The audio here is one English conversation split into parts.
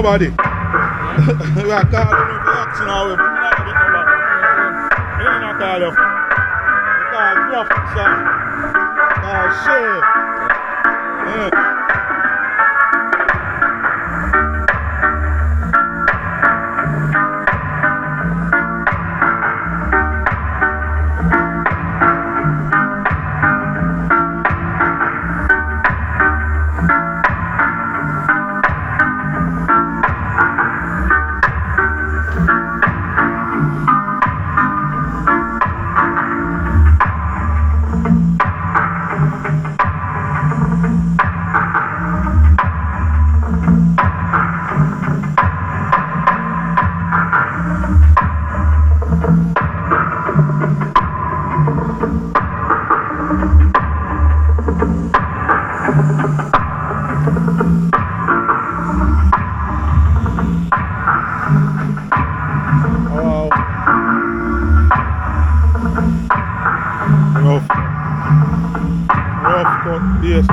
nobody. We are calling you for action now. We don't get nobody. We don't not call you. We call Ruffcut, son. Call shit. Yeah. Ruffcut, yes.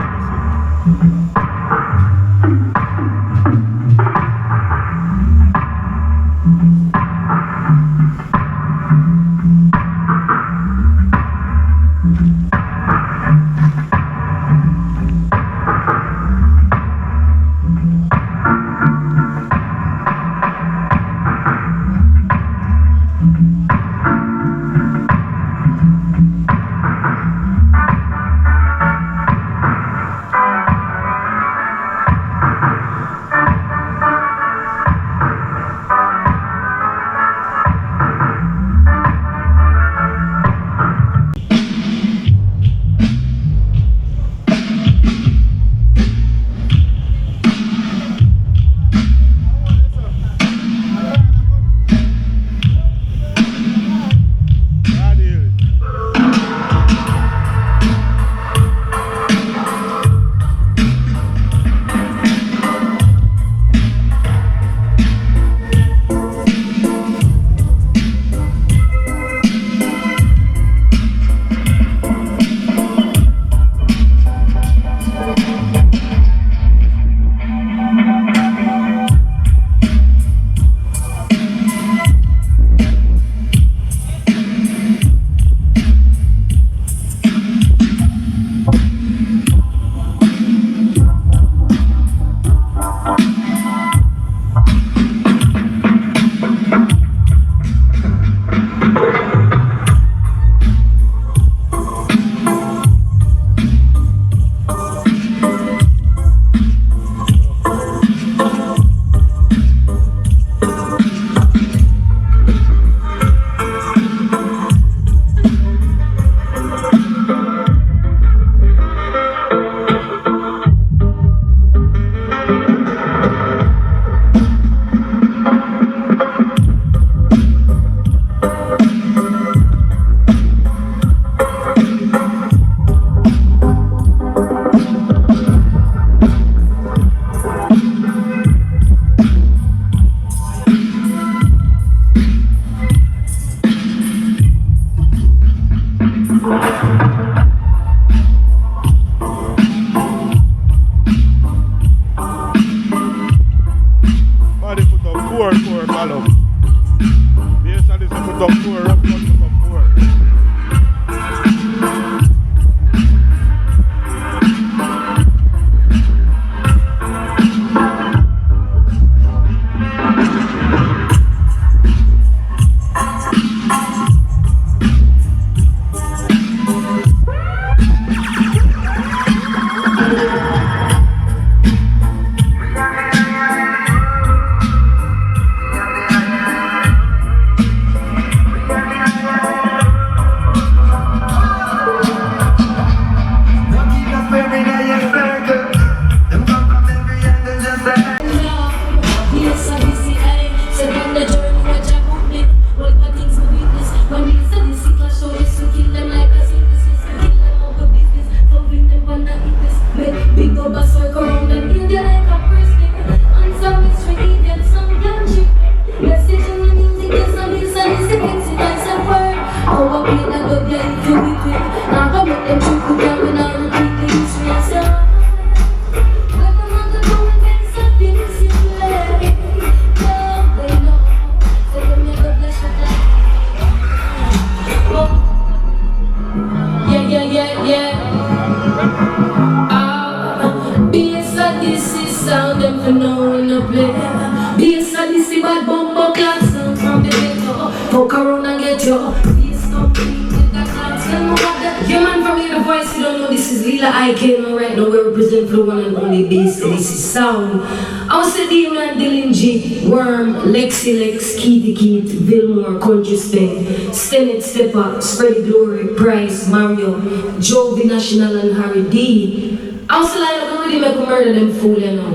I can right now we represent for the one and only bass. This is sound. I was the Demon, Dylan G, Worm, Lexi Lex, Keith Keith, Vilmore, Country Speng, Stennet Stepper, Spready Glory, Price, Mario, Jovi National and Harry D. I was like, I already make a murder them fool, you know.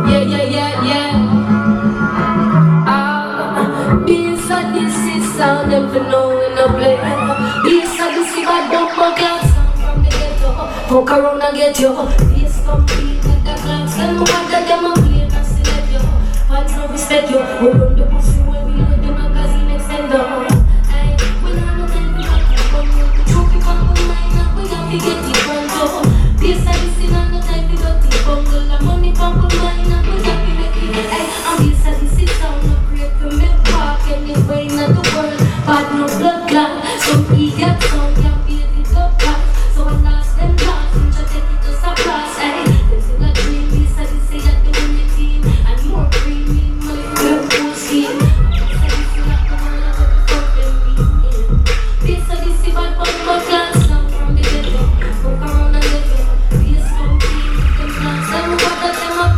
Yeah. Bass at this is sound, them for knowing no play. Bass at this is bad bumper class, sound from the ghetto. Fuck around and get you. Bass complete with the class. Tell me what that them a play and select you. Fans no respect you. We run the pussy when we load the magazine extender. Hey, we not no time to get you from you. The truth is on my mind and we have to get it from you. Bass at this is not no time to get it from you. The money from my mind and we have to make it. Hey, and bass at this is sound no great for me. Anyway, not the world, but no blood clot. Some idiot sound can beat it up back. So I lost them lost, and just take it to surprise. Hey, them still a dream, this I say that the winning team. And more dreaming, my girl full scheme. This I this not the one I got to fuck them beat. This I this bad bumper class, sound from the ghetto. Fuck around and let go. This complete with them plans. Tell me what that them up.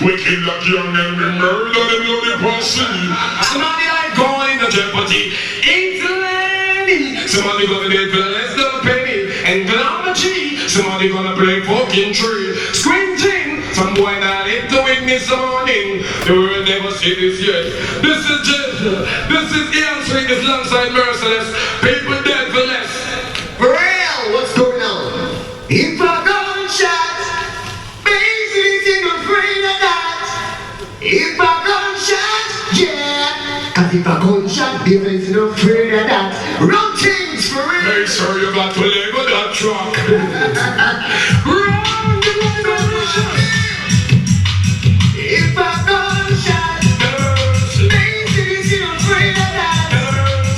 Wicked like young and we murder them bloody pussy. Somebody like going to jeopardy. Italy. Somebody gonna get for less than a penny. And glamity. Somebody gonna play fucking tree. Squinting. Some boy not into witness the morning. The world never see this yet. This is just. This is Ian Swing is alongside Merciless. People dead for less. For real, what's going on? If I gunshot, basically ain't afraid of that. If I gunshot, yeah. Cause if I gunshot, people ain't afraid of that. Run things for real. Make sure you got to label that truck. If I gunshot, baby, you afraid of that.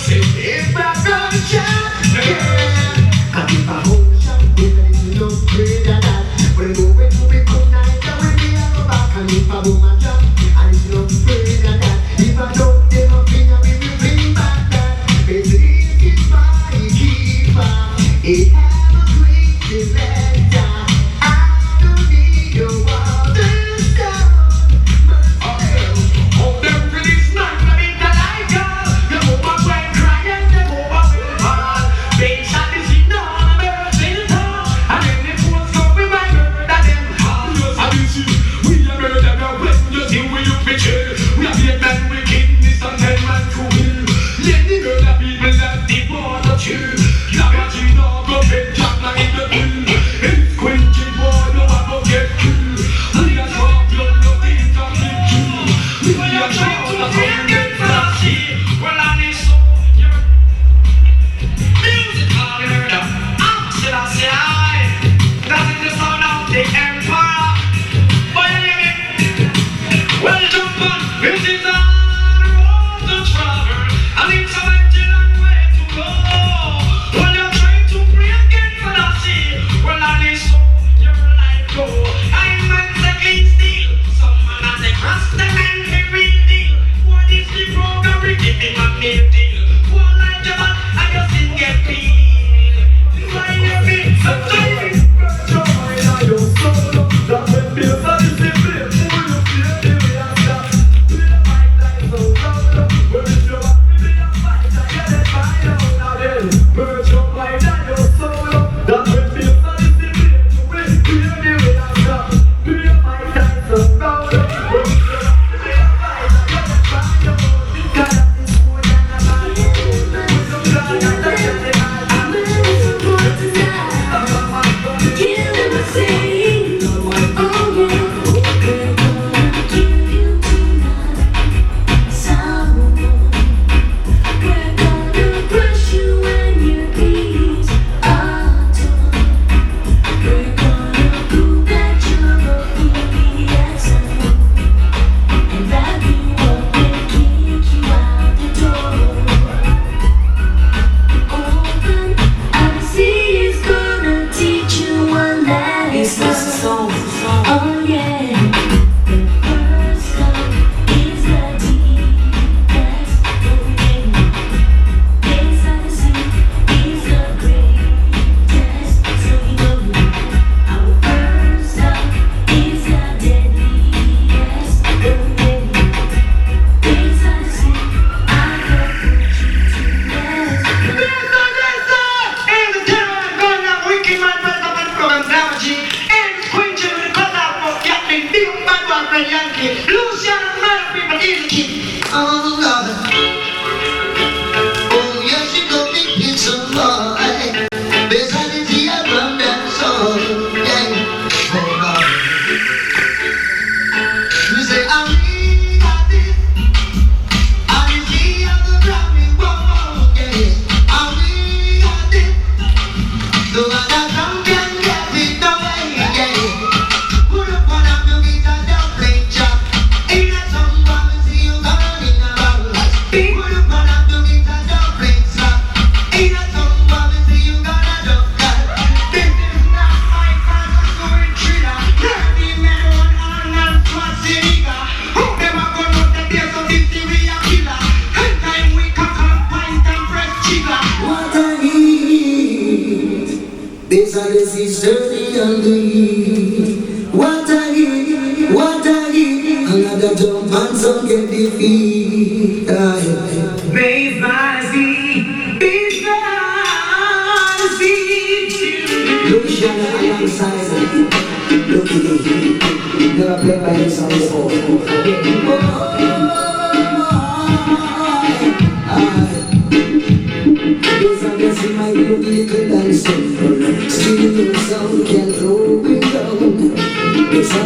If I gunshot, yeah. And if I hold shot, baby, you afraid of that. When we go night, I will be a go back. And if I do my job, I you afraid of that. If I don't, then I'll we will bring back that. Baby, it's my keeper. It have a great defender. I don't need your water.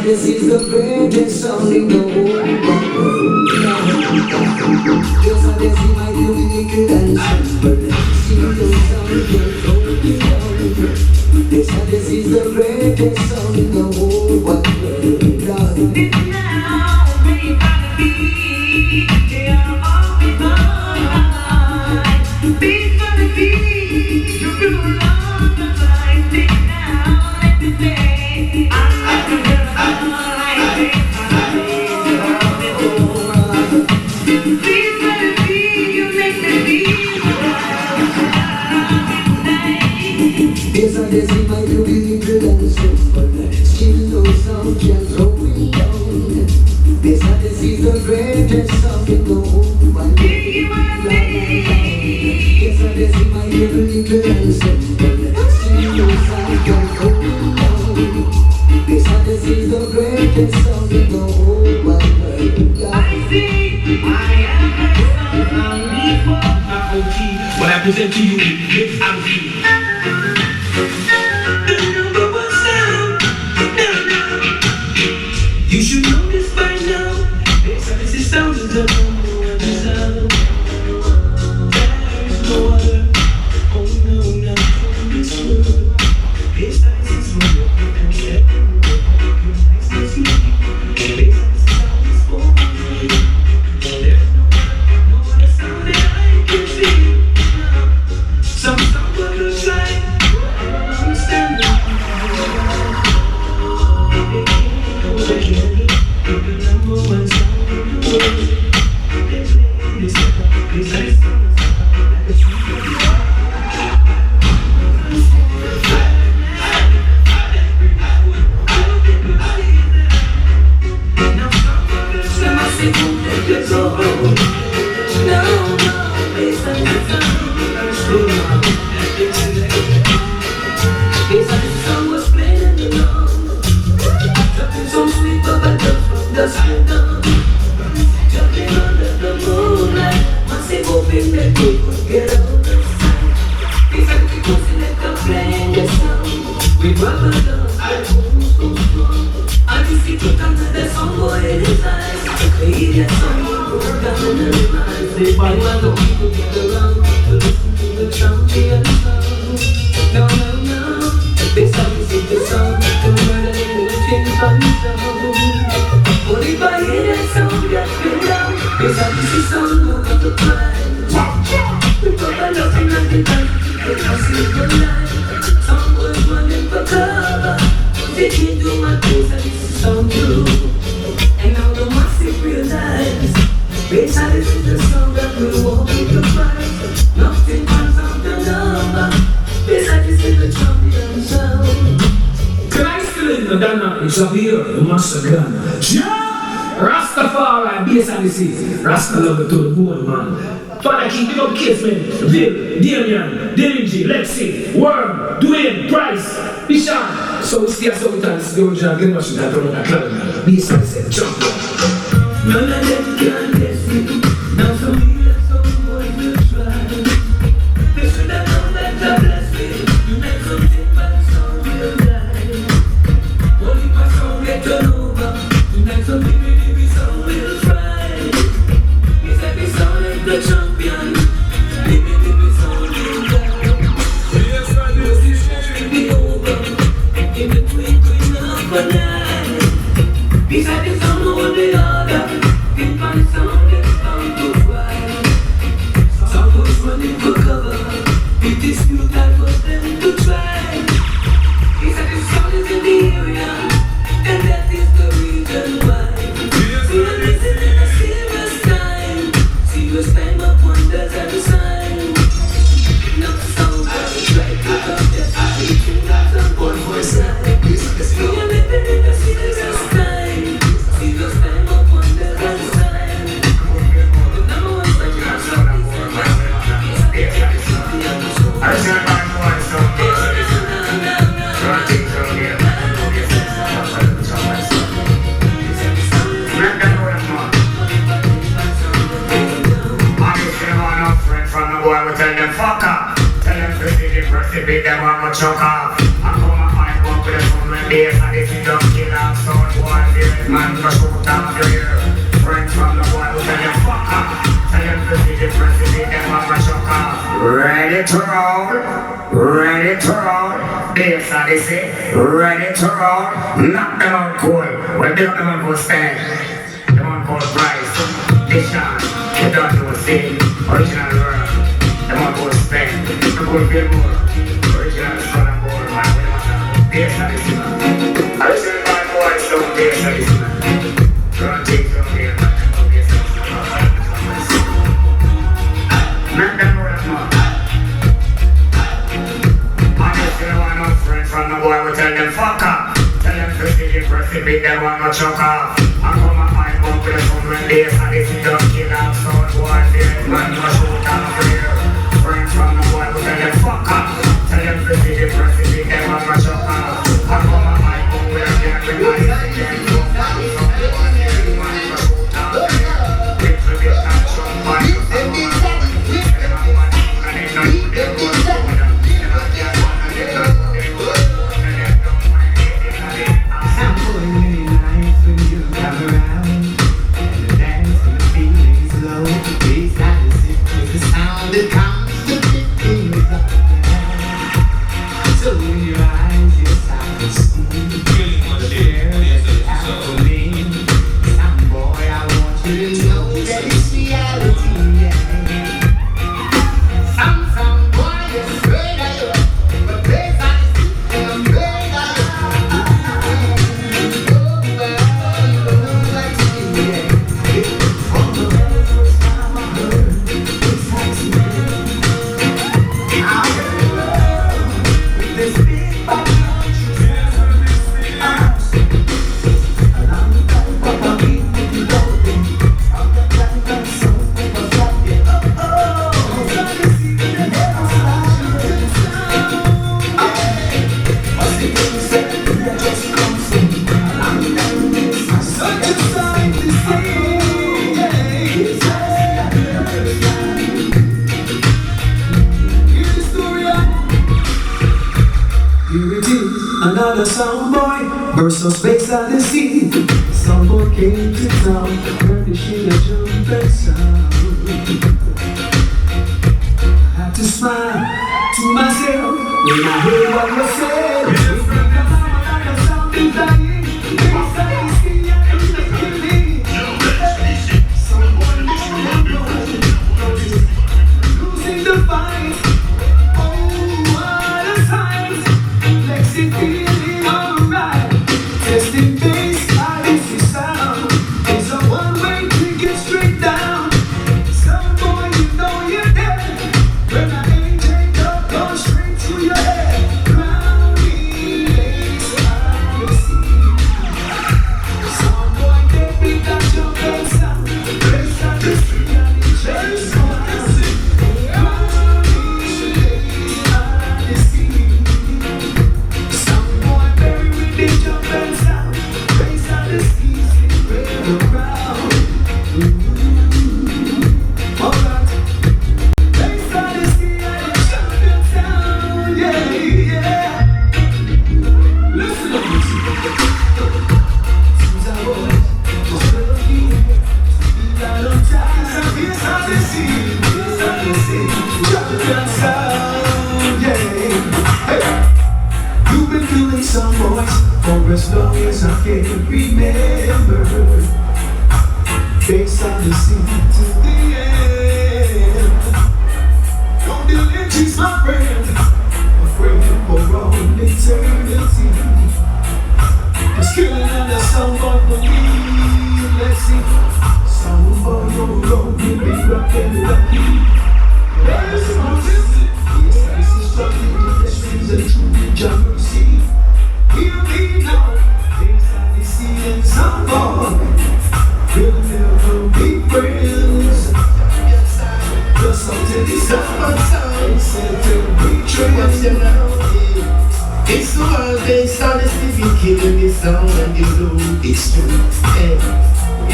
This is the greatest song in the whole world. Yes, I guess you might be little dancing, but still the sound can hold me down. This greatest sound in the whole wide world. Now, we gotta be, they are all mine. Beat for the beat, you rule all the time. Think now, let me say, I'm not gonna get like this. Beat for the beat, you make me feel Yes, I guess it might be little and simple. Still no sound can throw it down. Yes, I guess it's the greatest sound in the whole wide world. Yes, I guess it might be little and simple. Still no sound can throw it down. Yes, I guess it's the greatest sound in the whole wide world. I see, I am a sound, I'm equal. What I present to you is mix and feel. You should know this by now. This is sound is the number one sound. There is no other. Oh no, not from this world. This is what you can get. Nice to see. This sound is for me. There's no other sound that I can see. Some sound will look like understand it. The number one sound in the world. They play this song. Now some of the time I say, "Let it go." No, it's not the sound. This song was played in the long. Something so sweet, but I just from the skin down. Jumping under the moonlight. Massive open that we could get on the side. These are the people select and playing the sound. We rubber dance like bones so strong. I just see to come to the song boy in his eyes. They hear that song, go down in the minds. They find one of people get around to listen to the champion sound. No, no, no. They sound is the sound, the murder in the tin pan sound. But if I hear that sound, get me down. They sound is the sound, move up the pride. We put a nothing like the time, they can't see the light. Some boys running for cover, they can't do my things, and it's the sound too. And now the massive realize, they sound is the sound that will walk with the fight. Nothing comes out the number. This is the champion sound. Can I still in the Dana? It's up here, the master gun. Yeah! Rastafari, bass and the sea. Rasta love it to the bone, man. Father, keep it up, kids, man. Viv, Damian, Dillingy, Lexi, Worm, Dwayne, Price, Bishan. So we stay sometimes, go to get much of that from the club. Bass and the sea, champion. None of them can test me. Now some here, some boys will try. They should have known that God bless me. You make something but the song will die. Only my song get turned over. You make something really song will try. He said the song is the champion. Maybe song will die. Yes, I do. This song will be over. In the twinkling of an eye. He said the song will be harder. Think on the sound that's bound to fly. Some boys running for cover. It is new time for them to try. He said the sound is in the area, and that is the reason why. We are living in a serious time. Serious time of wonders and signs. No sound that is right to come. Just reaching out on one more side. We are living in a serious time. Serious time of wonders and signs. The number one song is I said my voice so good. Running to me. Let them know them more. I used to have no friend from the boy who tell them fuck up. Tell them to see the person beat them on my choke off. I come and find one with them from the base and if you don't kill out sound boy, the man for shoot off your ear. Friends from the boy who tell them fuck up. Tell them to see the person beat them on my choke off. Ready? Ready to roll, ready to roll. Bass Odyssey, ready to roll. Knock them out cool. We'll build them up for stand. The one called Bryce, Dishon, you don't know see. Original world, the one called Spend. The cool feel more. Original son and boy, man. Bass Odyssey, man. I listen to my voice, so Bass Odyssey, man. Run things from here, man. Knock them out, man. From the boy, we tell them fuck up. Tell them to see the person, beat them one more choke off. I come a fight up with the phone when they say this is the kill off. Sound boy, dead man, no shoot off here. Friends from the boy, we tell them fuck up. Tell them to see the person, beat them one more choke off. I come a fight up with the gang with my head, them fuck off. Some boy, dead man, no shoot off here. Little bit of some boy, to some boy. Tell them I'm one, and they know you, they go to them. Another sound boy burst of space Odyssey. Sound boy came to town, heard the shit a jump and sound. I had to smile to myself when I heard what you said. Another sound is dying, space Odyssey and it's killing. Sound boy losing the fight. Oh, what a sight. Feeling alright, testing bass, Odyssey sound. It's a one-way ticket straight down. Some boy, you know you're dead. When I ain't take up, go straight to your head. Grounding bass, Odyssey. Some boy, they beat that your bass sound. Bass Odyssey, and it changes sound. Grounding bass, Odyssey. Jump and sound, bass Odyssey, spread around. Alright, bass Odyssey and the jump and sound, yeah, yeah. Listen to this. Seems I was just lucky to be right on time. Bass Odyssey, jump and sound, yeah. Hey, you've been feeling some boys for as long as I can remember. Bass Odyssey to the end. Don't delete, she's my friend. Afraid for all eternity. Just killing another soundboy for me. Let's see. Soundboy, you'll be rockin' lucky. Bass Odyssey. Yes, this is struggling with the strings and true jealousy. Hear me now, bass Odyssey and soundboy will never be friends. Just until the sound said to betray us, you know. It's the world, bass Odyssey be killing the sound and the flow. It's true. Hey,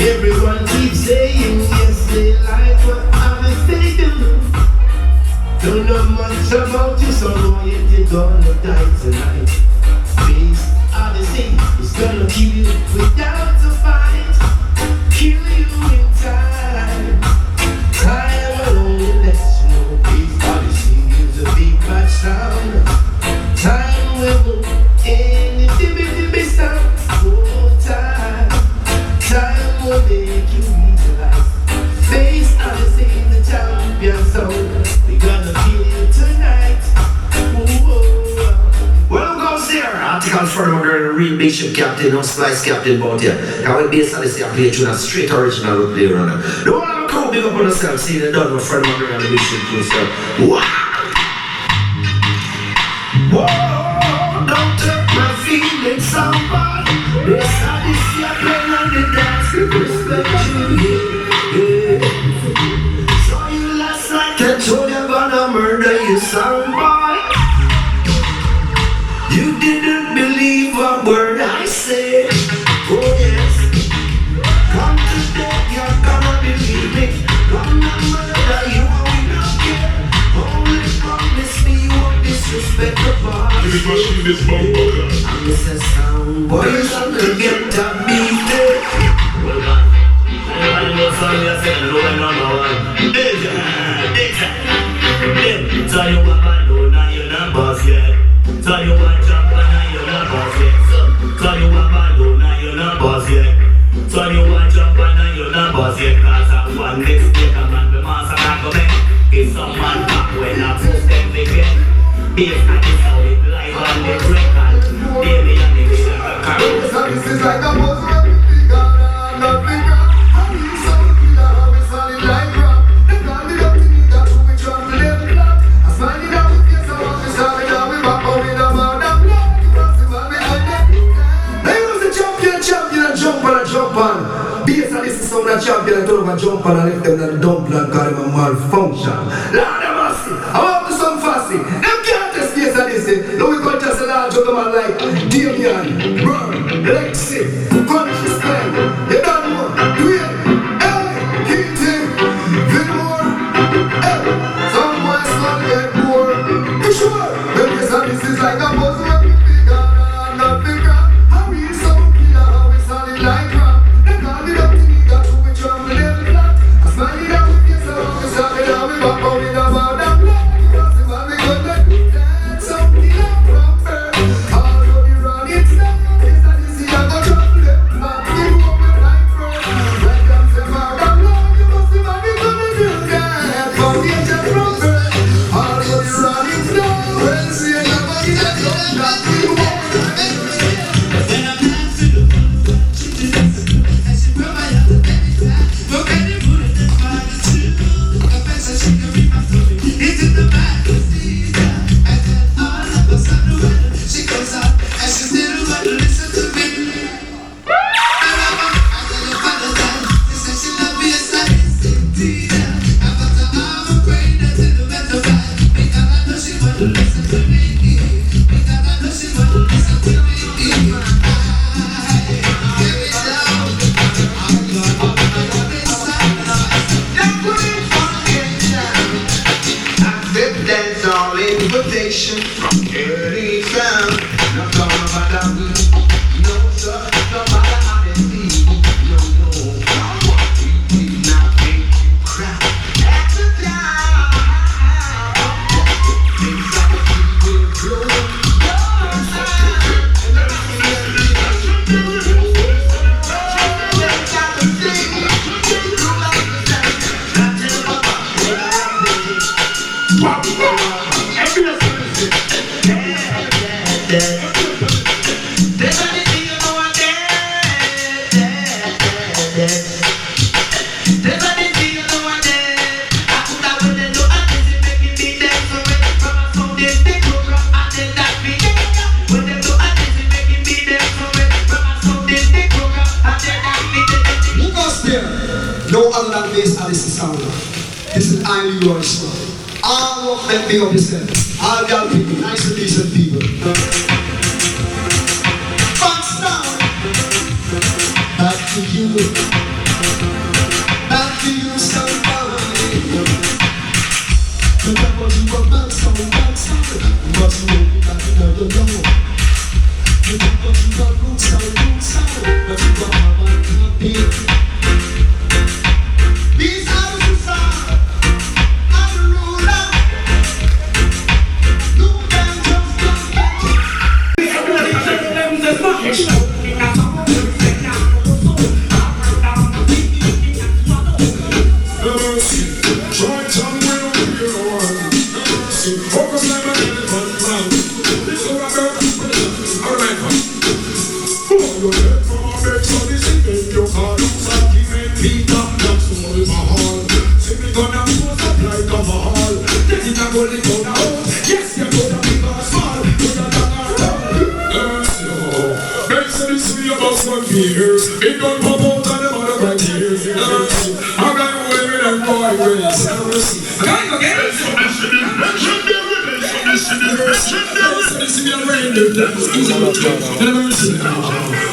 everyone keeps saying yes, they like what Odyssey do. Don't know much about you, so yet you're gonna die tonight. Bass Odyssey is gonna kill you without a fight. Kill you in time. I am alone, let's know. Bass Odyssey is a real bishop captain, no splice captain about here. I will be able to say I play through a straight original we play runner. The one I'm coming big up on the scalp, see the done my friend my brother and the bishop too, so. Wow! Whoa! Don't hurt my feelings, somebody. This how this year playing on the dance with respect to you. Yeah. Saw you last night and told you I'm gonna murder you, somebody. You didn't believe a word I said. Oh yes. Come today, you're gonna believe me. Gonna murder you and we don't care. Only promise me you won't disrespect the boss. This machine is bumper. I'm just a sound boy, you're gonna get to beat it. Well done. Anybody know something I said? I know I'm number one. Tell you what I know, now you're not boss yet. Tell you what jump and now you're not boss yet. Tell you what I know, now you're not boss yet. Tell you what jump and now you're not boss yet. Cause I want this stick a man, the master not go back. If someone back when I post them they get. If I just how it live on the record. Baby and the record. This is like a most figure, not figure. How you so killer, how we solid like rock. They call it up to me, that's who we trample them flat. I find it out with yes, I want to stop it out with back up with a man and blood. Because if I make a death, they was the champion, and jump on. Bass and this is some of the champion, I told him I jump on and left them in the dump and call him a malfunction. Lord have mercy, I'm up to some fussy. Them can't test bass and this, now we got just a large of them like Damian, Burn, Lexi, Country Spend, you don't know, Dwayne, Ellie, Keaton, Vinmore, some boys gonna get more, for sure. But bass and this is like a puzzle of figure, not figure. How we so killer, how we solid like rock. They call it up to me, that's who we trample them flat. I smile it out with yes, I want to stop it out with back up with a man and blood. Because if I make good like that, something like proper. All of the run, it's not. Yes, I just see I go trample them flat. They go up with like front. Like them say, man and blood, you must be man, we gonna do that. Foundation proper. All of the run, it's not. Well, see, I never get a job, that we go up with like invitation from early found. Not talking about that good. No, sir, no matter how they feel. No, we did not make you cry. At the time, things like we will grow. No other than this Odyssey sound. This is highly yours. All of them big up yourself. All young people, nice and decent people. Fun sound. Back to you. Back to you, somebody. But what you got back sound. But you won't be back another long. But you got root sound. But you got my man happy. These are the sound of the ruler. No man just don't get it. gonna pose up like a mall. Get it and hold it down the house. Yes, you're gonna be or small. Put your tongue around. This is about 1 years. It don't pop out on the mother right here. I'm gonna win it and boy race. I can't go get it.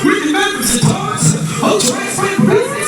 We can make it parts. I'll try to find business.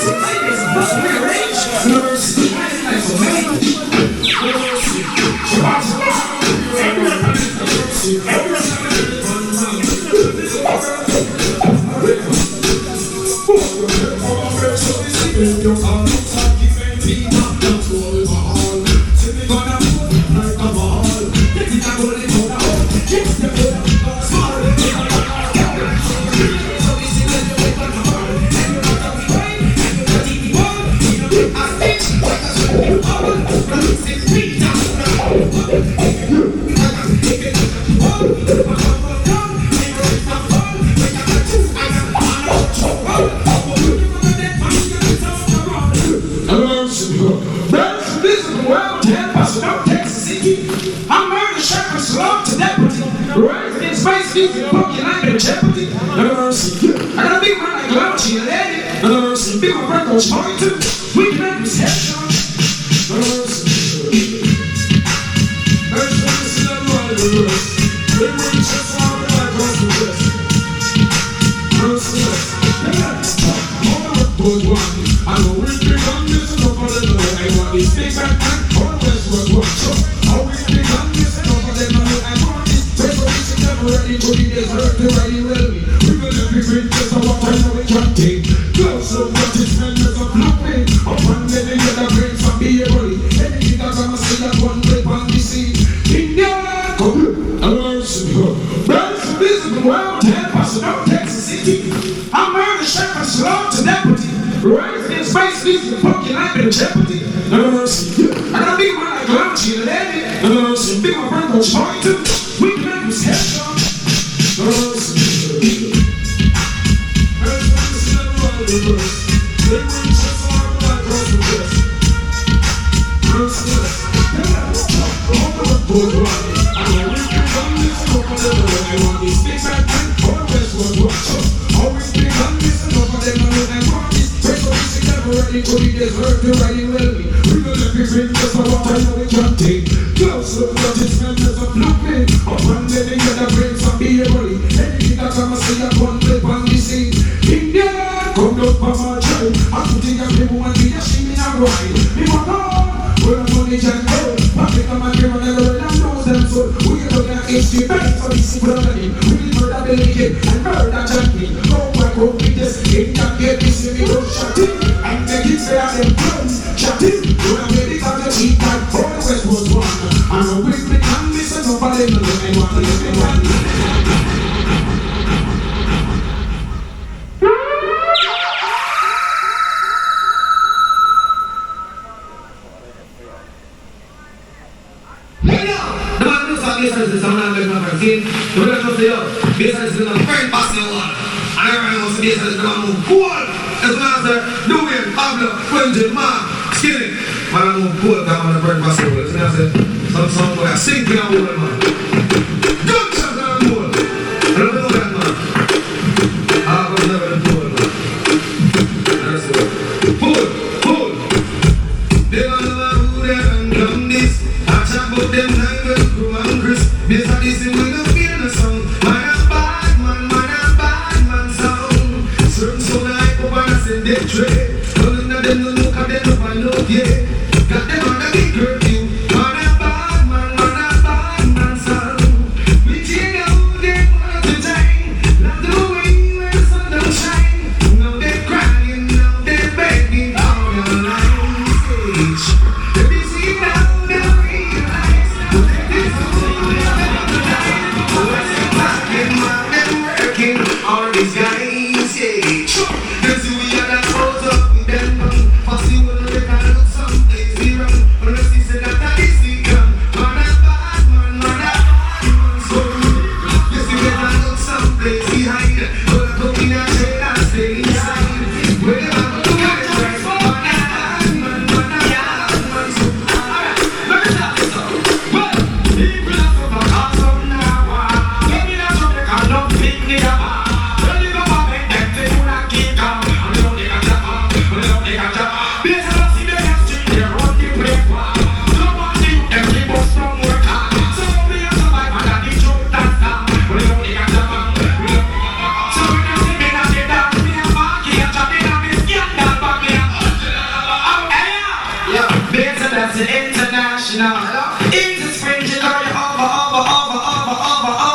international. Easy spring, you know you're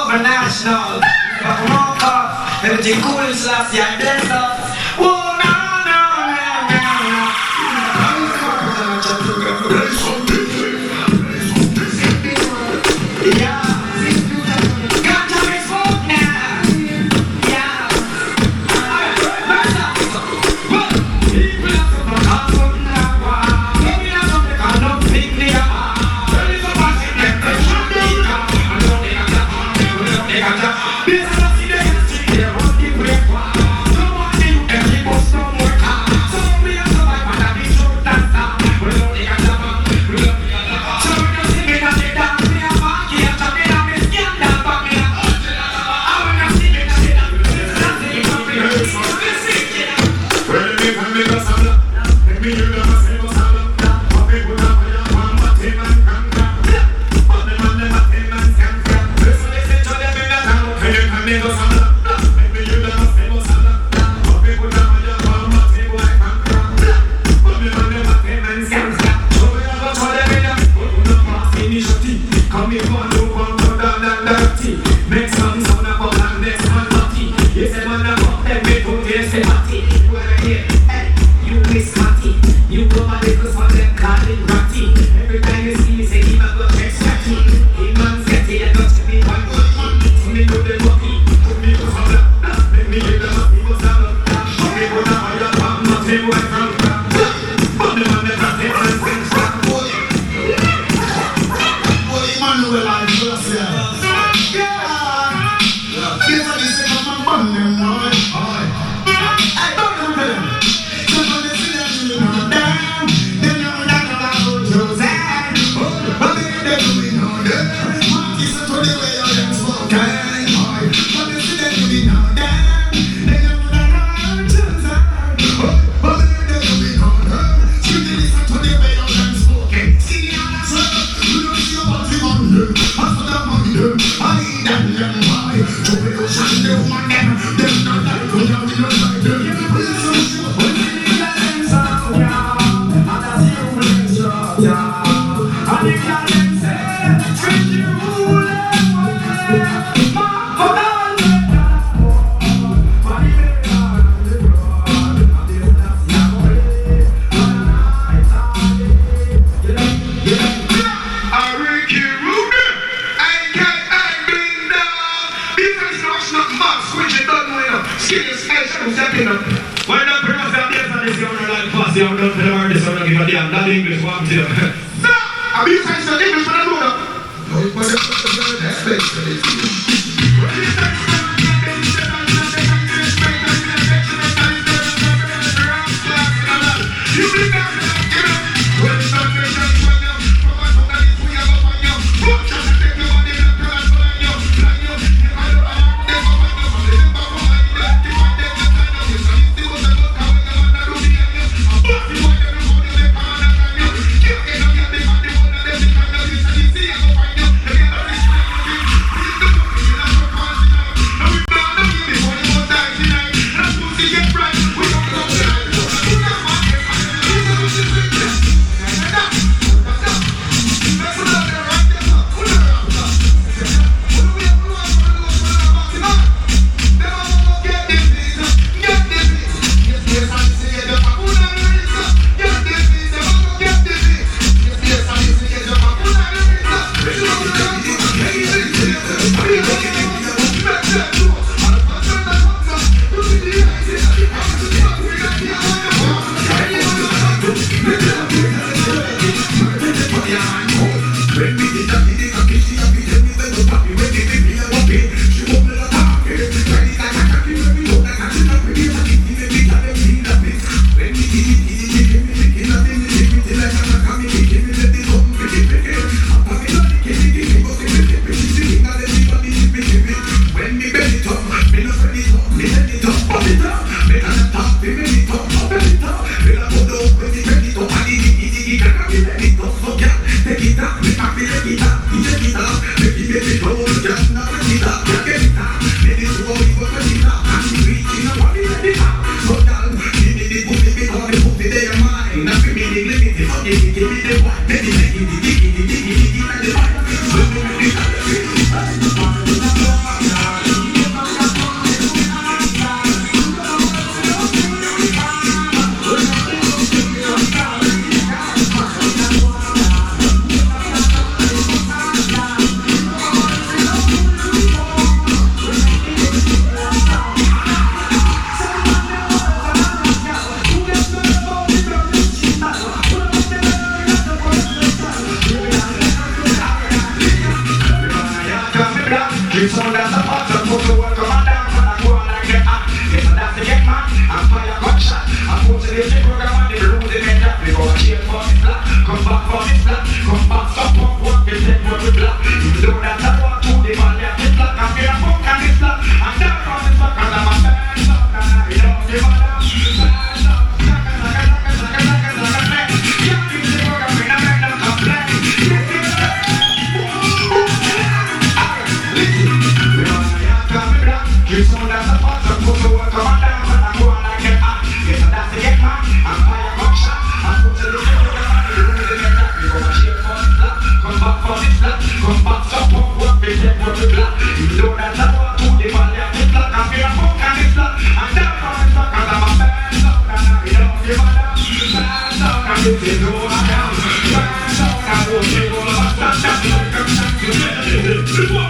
over national. But walk off, everything cool and slappy and bless up. Whoa, no. Yeah. Got to be smoke now. Yeah. People have to put on something now. Maybe not something I don't think they are. There is a passing there. They should be calm. I don't think I'm that. This is a city they won't give me a quack. Don't want me to get people so more calm. So we have to survive and I'll be sure that's that. We don't think I'm that. So when you see me not get down, me a monkey and something I'm a skin down for me. I when you see me not get down, this is nothing for me. Well, if I'm in the salad, let me hear them say no salad. I'll be good up for your mom, but him and can't. But the man, them at him and can't. Listen, listen to them in the town. Can you come in the salad? Let me hear them say no salad. I'll be good up for your mom, but him and can't. But the man, them at him and can't. So we have a call them in the put on the pass initiative. Come in one, do one, go down and dirty. Make some sound about and next man party. Yes, a man about them, we put yes, a party. You miss Matty, you go my little for them calling Ratty. Every time you see me say he might go check Scatty. He man's getty and got to be one man. So me do the lucky, put me to some lap. Make me hear them up, people stand up. Put me put up on your palm, not him away from crap. But the man never take and sing scrap. Boy, Emmanuel and Joseph. Yeah. Here's how they say, come and burn them, boy. I don't know them. So when they see them, you know them. They know that I'm about Joseph. But they do know them. Marty said to the way of them spoken. But they see them, you know them. They know that I'm Joseph. But they do know them. So they listen to the way of them spoken. See the answer. We don't see about the money. As for the money, I eat them, why? To be the shine, they want them. They're not like we don't like them. When the premise of this and this young like fast, you don't tell her this one, give a damn, that English one to you. No! I'll be trying to English for the moon up. No, but that's space for this. It's what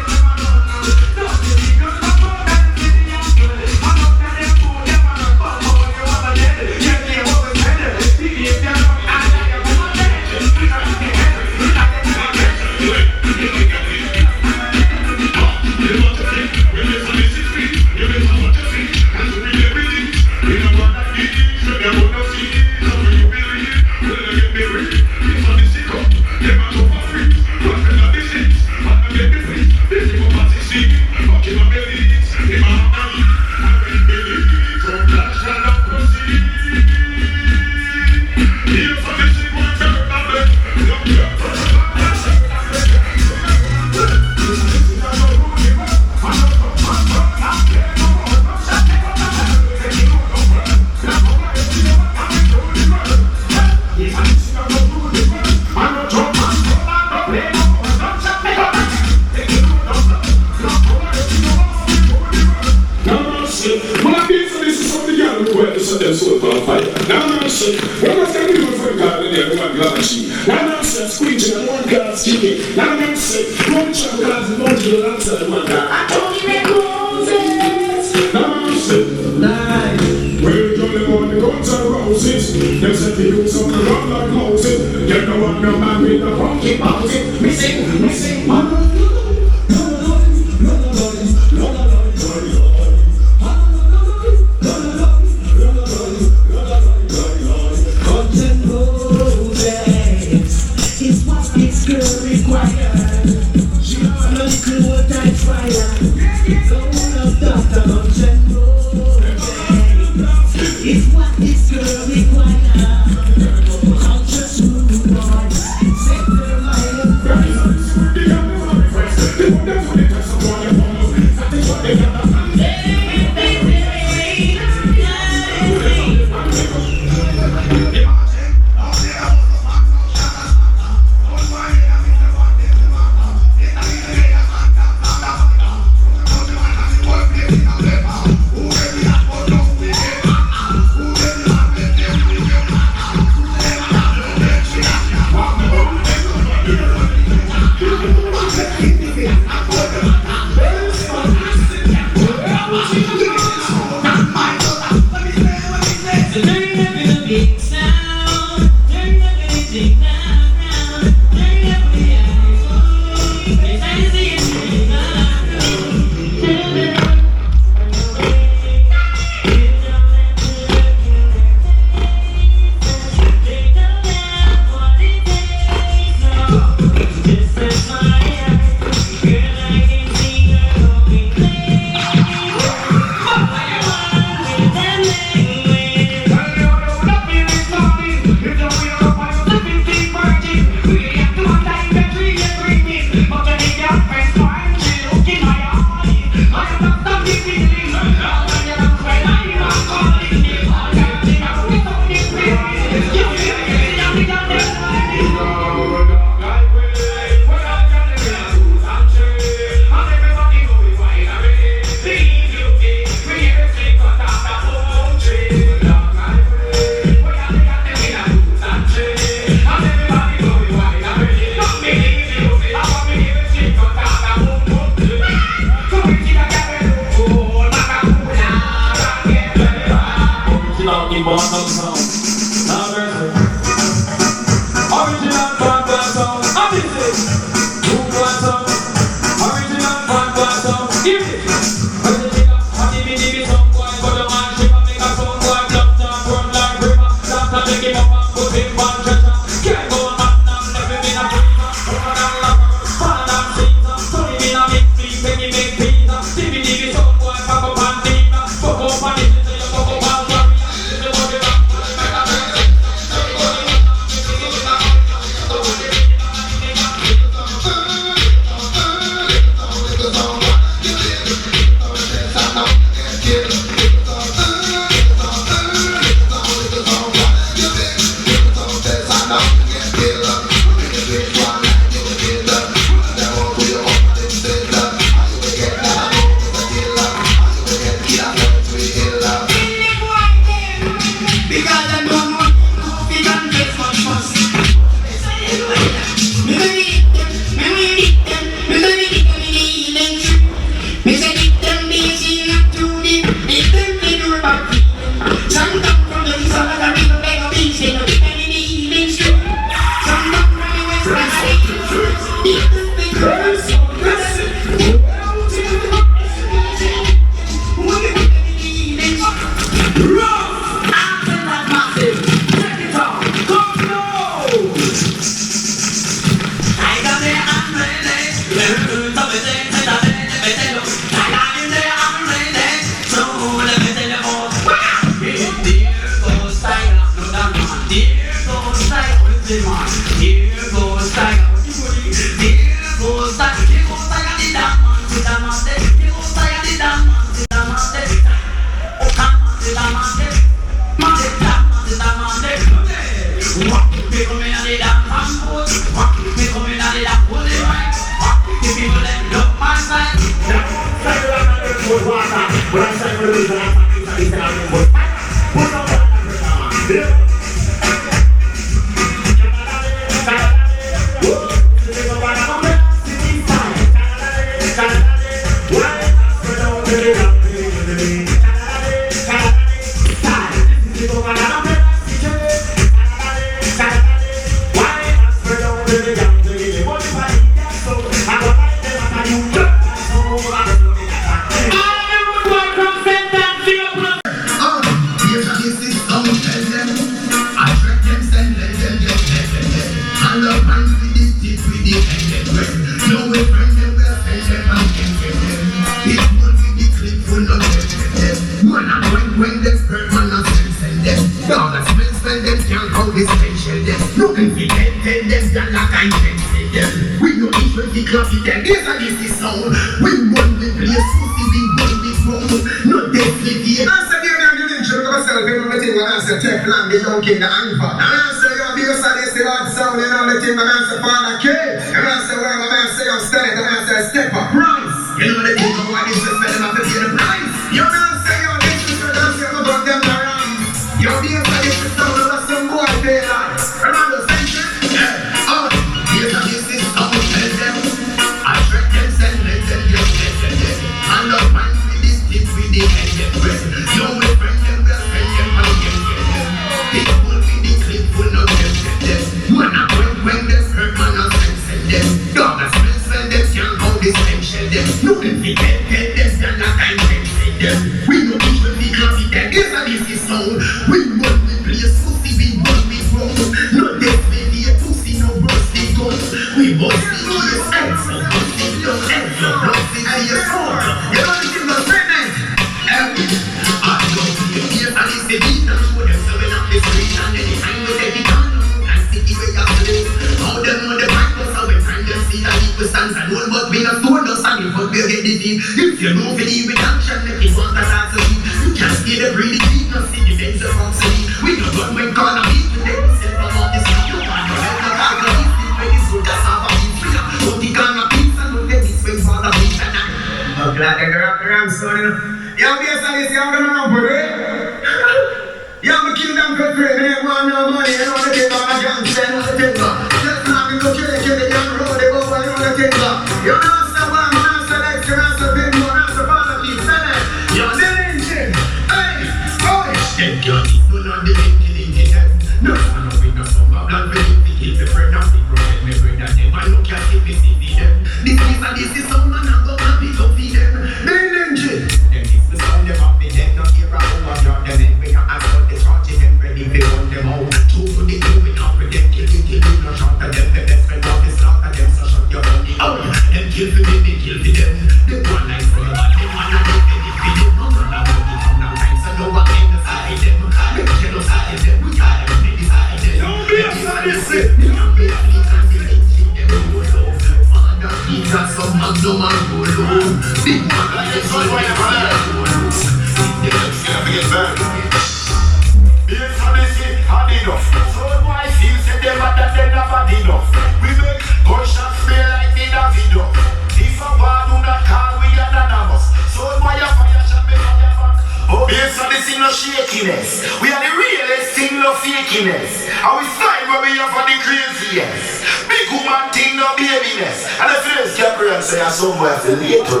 wickedness. And we sign where we are for the craziest. Big woman thing, no babyness. And if you just get and say I'm somewhere for later.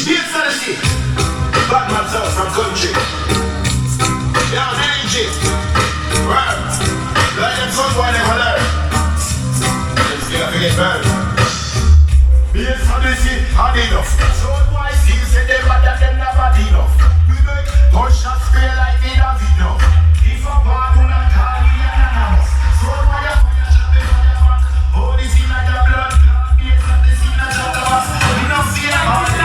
Yes, I see. Bad man's house from country. Yeah, energy. Right. Like them sons why they holler. Let's get burned. Yes, Odyssey, had enough. So why see say them bad that them not bad enough. We make gunshots spray like they don't enough. If a bad do not call we anonymous. So why you fire shot me fire back. Odyssey like a blood clot. Yes, Odyssey like a boss. We don't see a bad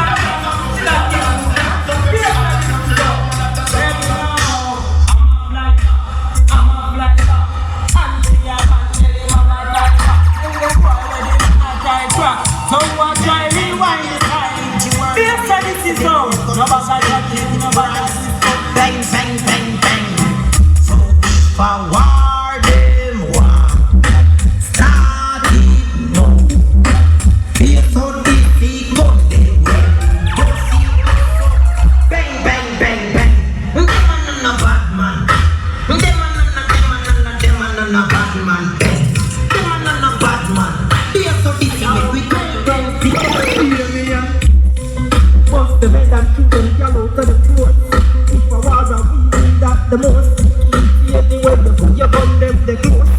in the bang, bang, bang, bang. So forward them one. Start it now. It's so difficult. Go see. Bang, bang, bang, bang. Them are no bad man. Them are no bad man. Them are no bad man. It's so difficult. We come down together. Bust the bed and shoot them yellow to the throat. If I was a we need that the most. Anyway, you burn them the close.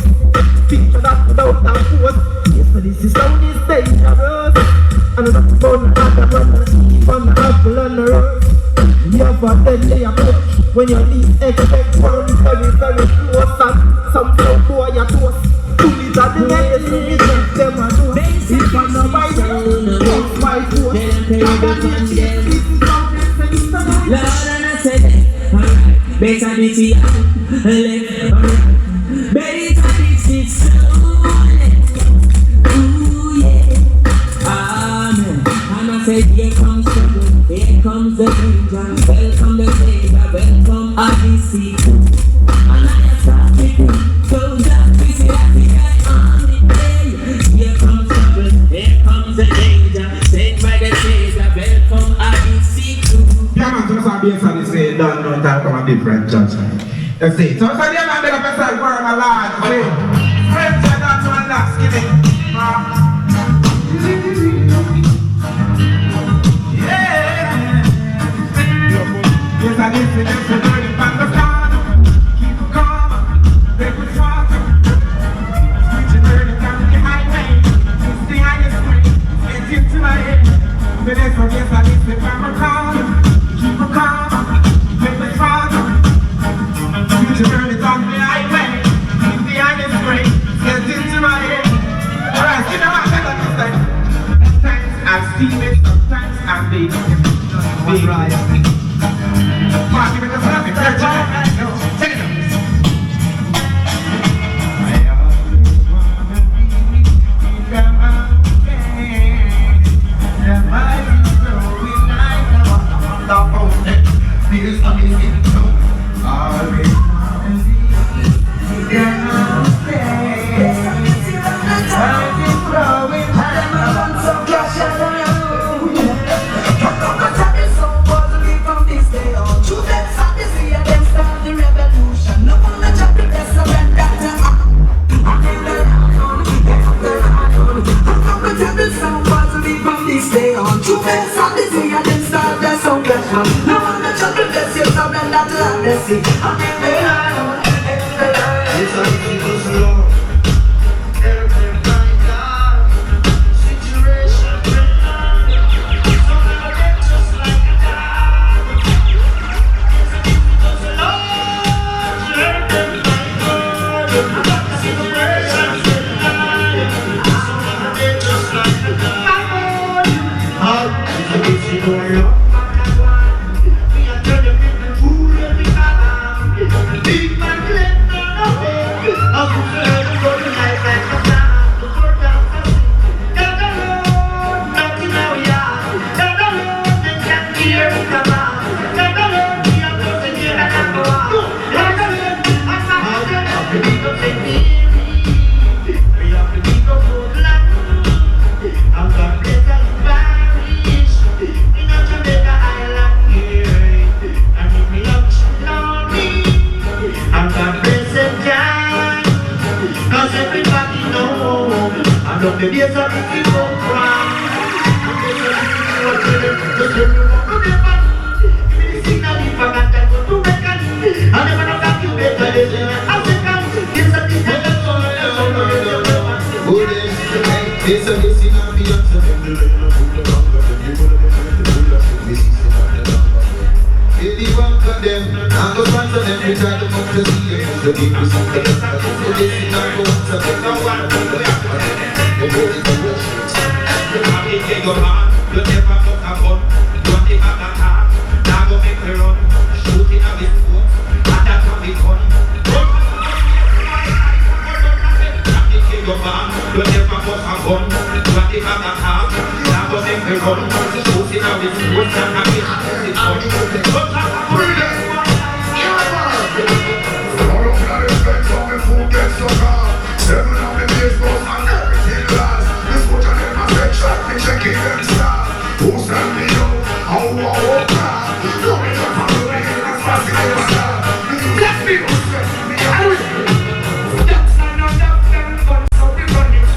Picture that without a force. Yes, so this is how this dangerous. And it's a fun at the run. Keep on the apple on the road. Yeah, but then they approach. When you least expect one very, very close. And some boy you toast. Two it at the next. You think them a do. If I'm not by you, it's my force. Lord, and I said, alright, better this here, left, alright, better this is slowly, ooh yeah, amen, and I said, here comes trouble, here comes the danger, welcome the danger, welcome Odyssey, and I started, so that we see that we get on the day, here comes trouble, here comes the danger, sent by the Savior, welcome Odyssey. Yeah, man, so some bass on this way, don't know that come a different Johnson. You see, so yeah, man, they got myself wearing a large, see? Friends are not one last, give it. Yeah. Yes, I listen, yes, I learn it from the start. Keep it calm, break with water. Switch and learn it down the highway. It's the highest way, get into my head. But yes, I listen from the start. Keep it calm, make it farther. You turn it on the highway. Keep the highest grade, get into my head. Alright, you know what I got this time. Sometimes I'm steaming, sometimes I'm baking. Big right. Mark, give it a flap, take it up. Big I love the days of the king of France. Just remember the man. Give me the signal if I got that to make it. I never know that you better than I second. Yes, I think that's all I know. Yes, I guess in our fiance, them the lane of the longer, them the one of them, the bull of them, we see some of the longer. They the one for them, and go sponsor them, we try to come to see them, the people see the longer, so they see now go on, so they know what to do, they go in the worship. You have to take your hand, you never got a gun, you want to have a hand, now go make me run, shoot in a bit foot, and that's how we fun. Your man, you never got a gun, you want to have a hand, now go make me run, shoot in a bit foot, and a bit fun. Seven of the days goes and everything lasts. This what I never said, shot me checking them stars. Who send me out? How I walk out? Don't be just for me, it's fast never stop. Let me go stress me out. That's another them guns of the bunnies.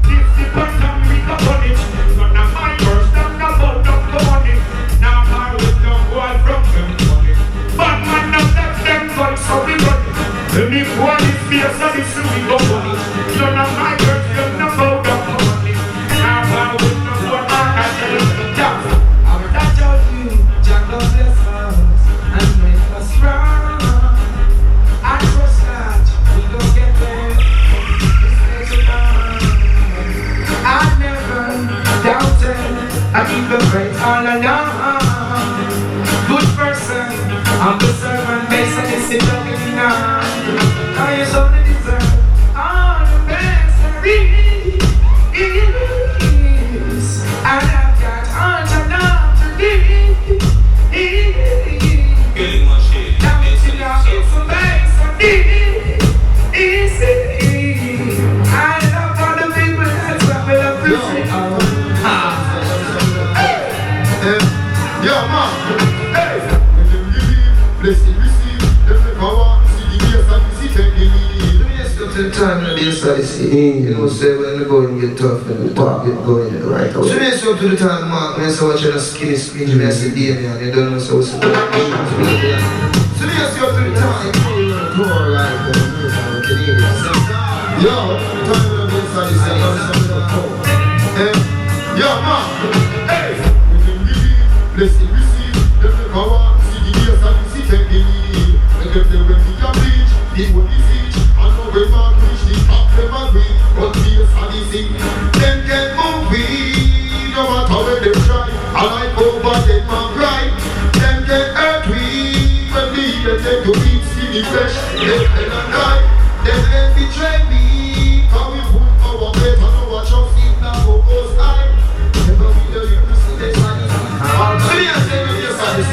If the button we go on it, none of my words, none about them go on it. Now I will not go out from them money. But man of them guns of the bunnies. Any boy is fierce and it's we go on it. None of my words, none about them go on it. Now I will not go out and tell you that. I will not tell you, Jack God bless us and make us strong. I trust that we gon' get there. I never doubted, I keep the faith all along. Good person, I'm the servant, based on this in looking now. I just only deserve all the best there is. And I've got all the love to give. Now it's enough, it's a base of this. I love all the people that's what we love to see. Yo, man. Hey. When them believe, blessing receive. Them the power, see the grace and see them believe. Let me just come to the time of this Odyssey. You know, say when the going get tough and the talk get going right away. So let me just come to the time, Mark, when I say what you're not skinny speech, when I say Damien, you don't know so what's the point. So let me just come to the time. Poor life, but I'm here for the Canadians. Yo, time of this Odyssey. Yo, man. Hey. When them believe, blessing receive. Them the power, see the grace and see them believe. When them say when we can reach, the holy teach. And now we man reach the top, them agree. But grace and the sea, them get moving. No matter where they try, I like over them man cry. Them get hurt we when we let them to eat, see the flesh, they fell and die. Them let betray me, how we put our faith and our trust in the Most High. Never be the you see the sign. So you say to yourself, you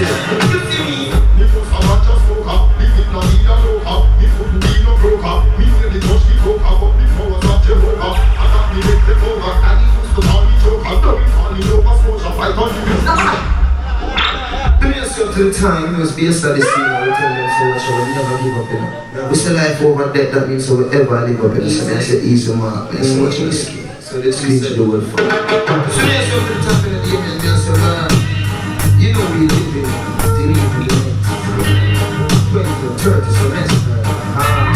see me, because I want just smoke up, if it not need a low up, it wouldn't be no broke up, we really touch the coke up, but before was not Jehovah, I got me make them over, and he used to call me joke, I'm going falling over, social fight on you. Let me just come to the time, it was based on this scene, I will tell them so much, I will never give up, you know. We say life over death, that means we will ever live up, you know. So I said easy mark, and so much risky. So let's clean to the world for it. So let's come to the top of the game and just say, man, you know we live in the league for the next 20 to 30 semesters.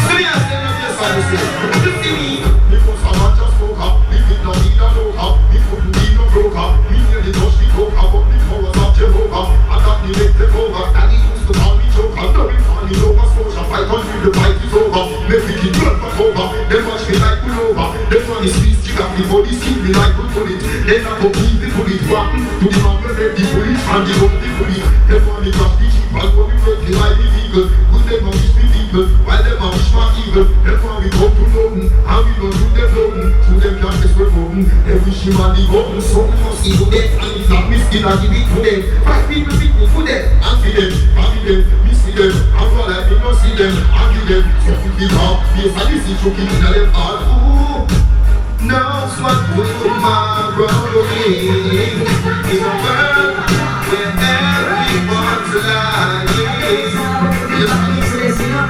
So you say no yes I say, you see me, because I want just smoke up, if it not need a low up, it wouldn't be no broke up, we nearly touch the coke up, but before was not Jehovah, I got me make them over, and he used to call me joke, I'm not falling over, social fight on you, the fight is over, make me keep blood back over, them watch me like pullover, them want the sweet stick up before the skin me like bullet, then I go keep the bullet, walking to the man where they the bullet, and the old the bullet, them want me crash the sheep, and when we break the like the eagle, good them want wish me people, while them want wish my evil, them want we come to London, and we don't do them London, to them can't desperate London, they wish him and the button, something must evil them, and it's not miskin, I give it to them, 5 people pick me for them, and for them, me see them, and for like me not see them, and give them, so put it up, yes I see choking in them all, ooh, now what will my brother in a world where everyone's lying? Listen up.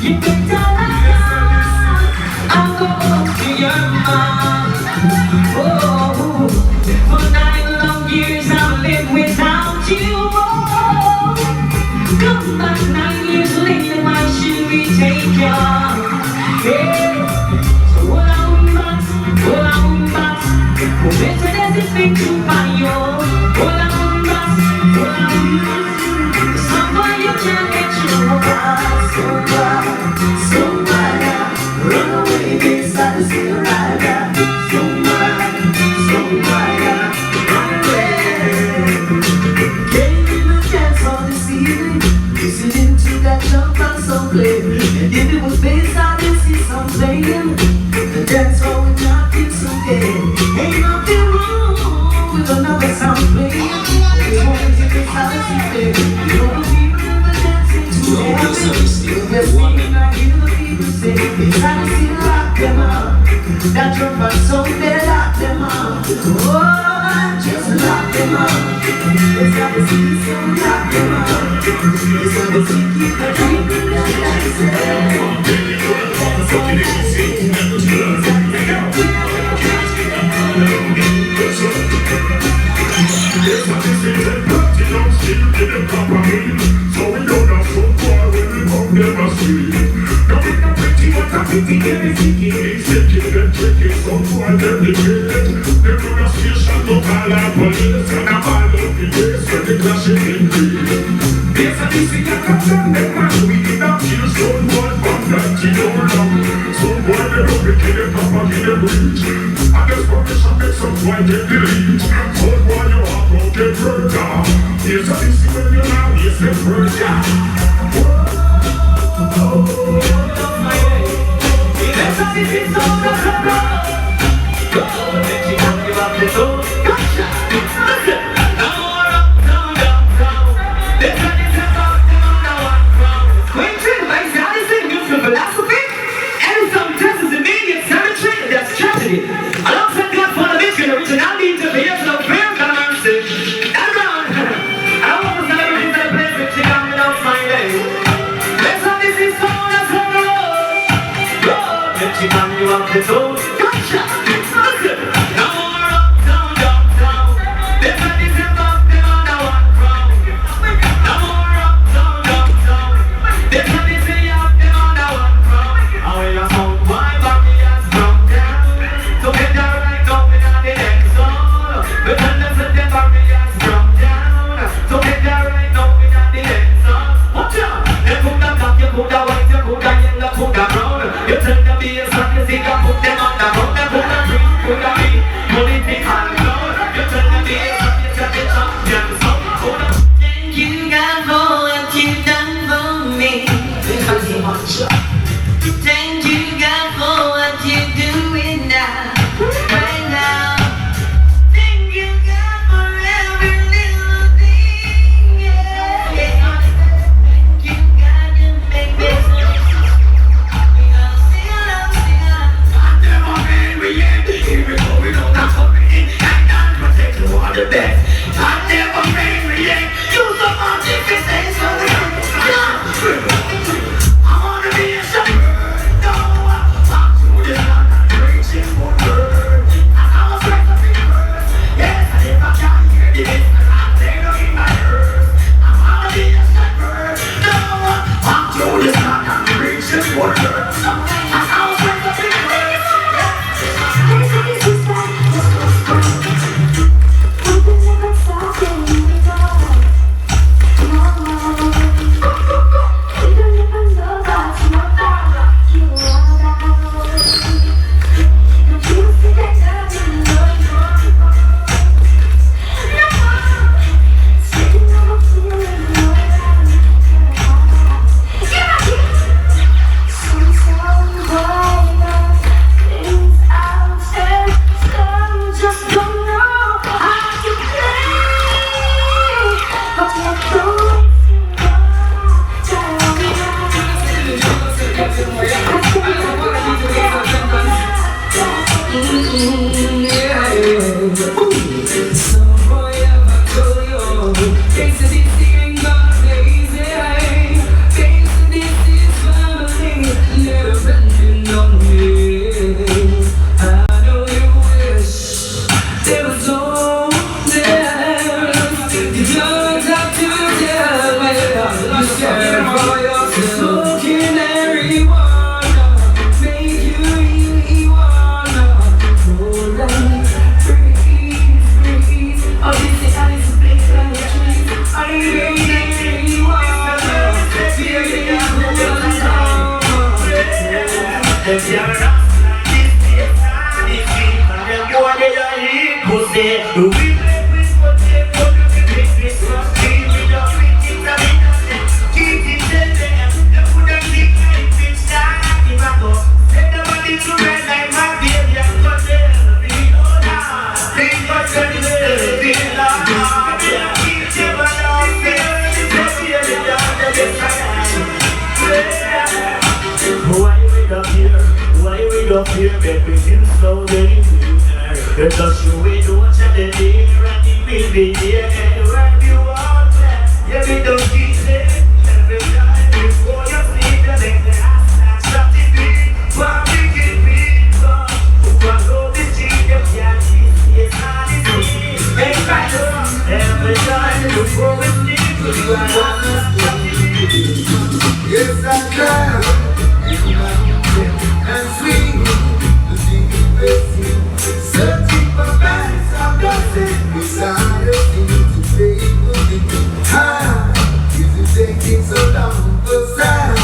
You better I'll go home to your mom. Oh, for 9 long years I've lived without you. Oh, come back 9 years later, why should we take you? Hey, so hold on back. Better than it's been too far, yo. Hold on back. Somewhere you can't get your so why, run away, beside the sea rider. So why, run away. Gave him a chance on this evening, listening to that jump and some play. And if it was beside the sea, some playing, the dance hall would not be so gay. Ain't nothing wrong with another sound playing. They want to get beside the sea play. You know the people in the dancing to heaven. Just meaning I hear the people say, beside the sea, lock them up. That drum and song, they lock them up. Oh, just lock them up. Beside the sea, so lock them up. Beside the sea, keep the drinking and dancing. Yes, what this is a party, don't still get the proper mean. So we don't have so far when we come them a street. Now we not pretty, what a pity, get the sticky. They sticky, them tricky, so far them the kid. They run a station to call our police. And I'm all over the place when they clash it in peace. Yes, and this is a captain, them man, we did not kill someone from 90 or long. So why they don't get the proper, get the reach. And this permission makes some boy get the lead. So why you are get further. Yes, I see when you're now, yes, the further. Yes, I see it's all the trouble. Go, let you have you up the door. Gotcha. Listen, now we're up, down. This one is about the one crown. Quentin, like Odyssey, musical philosophy, and some tests is immediate cemetery, that's tragedy. Alongside God for the mission, originality to the years of prayer, God mercy. She come you up the door. Gotcha! Listen! Now we're up, down. This one is about the other one crown. Now we're up, down. This one is the other one crown. How will your sound why barriers broke down? Together right now we are the next song. The tenders and the barriers broke down. Together right now we are the next song. Watch out! You put that black, you put that white, you put that yellow, put that brown. You turn the bass and you sing and put them on the ground. Then put the green, put the beat, political cloud. You turn the bass and you set the champion song. Thank you God for what you've done for me. Thank you God for what you're doing now, right now. Thank you God for every little thing, yeah. Thank you God to make me the best. I never made me yet. You so much different things for me. I wanna be a shepherd. No, I'm too this I'm not preaching for word. I was like a big bird. Yes, and if I can't hear this, I'm there in my earth. I wanna be a shepherd. No, I'm too this I'm not preaching for word. I was like a big bird. Taste of this thing, God, easy. Taste of this is family. them can't rap like this. It's not easy. And them boy they a eat pussy. We play with what they put to the business. Must be with the wicked and we not them. Keep it in them. They put them big like fish that in my cup. Send them a little red like my baby and cut them. We know that. Big much of the baby love. Keep them along. Why we up here? Why we up here? Make we feel so very weird. Because you will do what's at the air and it will be there anywhere you want that. Yeah, we don't keep it. Every time before you sleep, you make the ass stop the beat. Why we can beat? Why go the cheat? You can't see. It's not easy. Every time before we sleep, you are one to stop the beat. Yes, I can. And swing the single blessing. Searching for balance, I'm dancing. Beside a thing to play with it. How is it taking so long for sound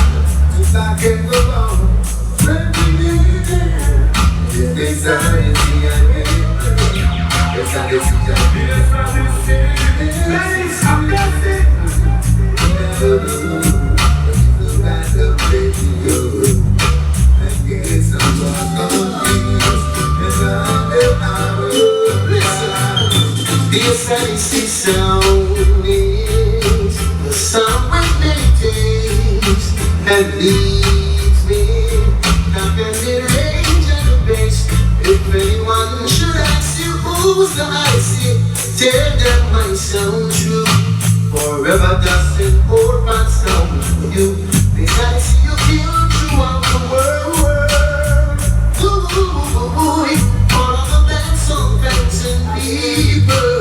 to back and go on? When we need it, it's anxiety and pain. Yes, I guess it's just balance, I'm dancing. Never know. The baby girl, and get some more confused. And I will listen. The fancy sound is the sound with meditates and leads me down the range and the bass. If anyone should ask you who's the icy, tell them my sound true. Forever doesn't hold my sound with you. I see you feel throughout the world. All of the bad song fans and people.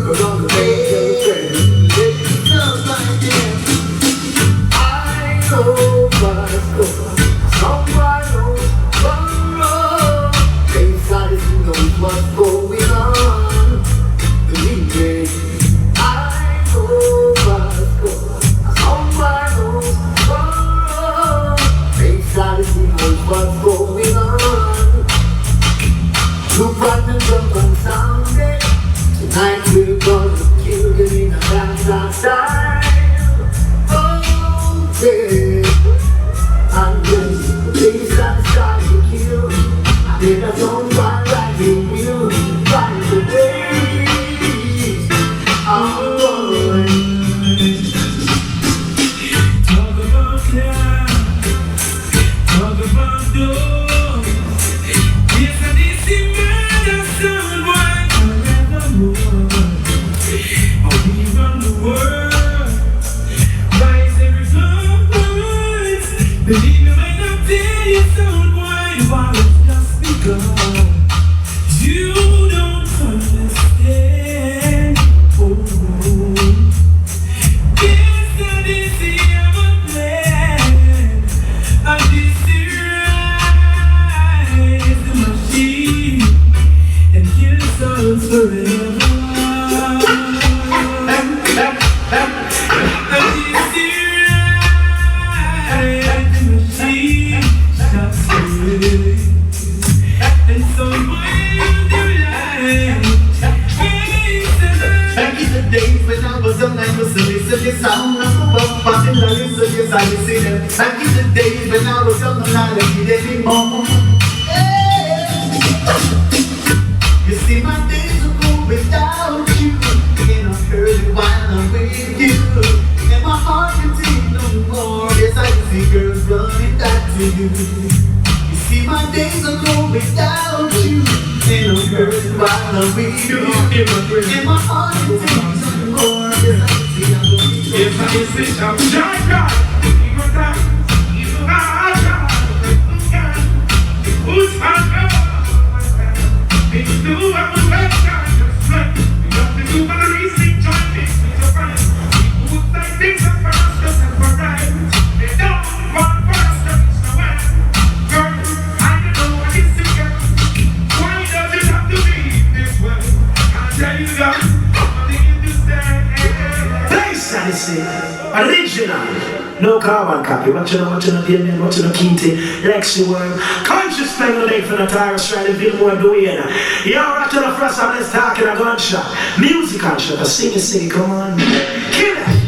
Around the bed, it sounds like them. I know what's going on. Somebody knows what's wrong. Inside you knows what's going on. Believe me, I know what's going on. Somebody knows. Inside knows what's going on. Look right and jump on Sunday. Tonight we're gonna kill them in a dance style. Oh yeah. And when things that start to kill, then I don't want like you will. Right away. I'm going. Believe me when I tell you so, boy, why it's just because you don't understand. Oh, yes, I did see I'm a plan. I did see rise the machine and kill the souls forever. Days when I was young, I was a listen to sound of the bump, but in the listen, yes, I see them. Back in the days when I was young, I don't need anymore. You see, my days are go without you, and I'm hurting while I'm with you, and my heart can take no more. Yes, I see girls running back to you. You see, my days are go without you, and I'm hurting while I'm with you, and my heart can take no more. If I can see some Jamaican, even that, even that, who's my girl? If you do, I will let you split. You got to do what the reason, join me with your friends. People would say things are for us, just and for right. They don't want for us to reach the way. Girl, I don't know what this is, girl. Why does it have to be this way? I'll tell you that. Odyssey, original, no carbon copy. What you know, Damien, what you know, Keaty, Lexi Worm. Conscious thing on the day for the Tyrus, trying to feel more doing. Yo, right to the first one, let's talk in a gunshot. Music gunshot, a sing, come on. Kill it.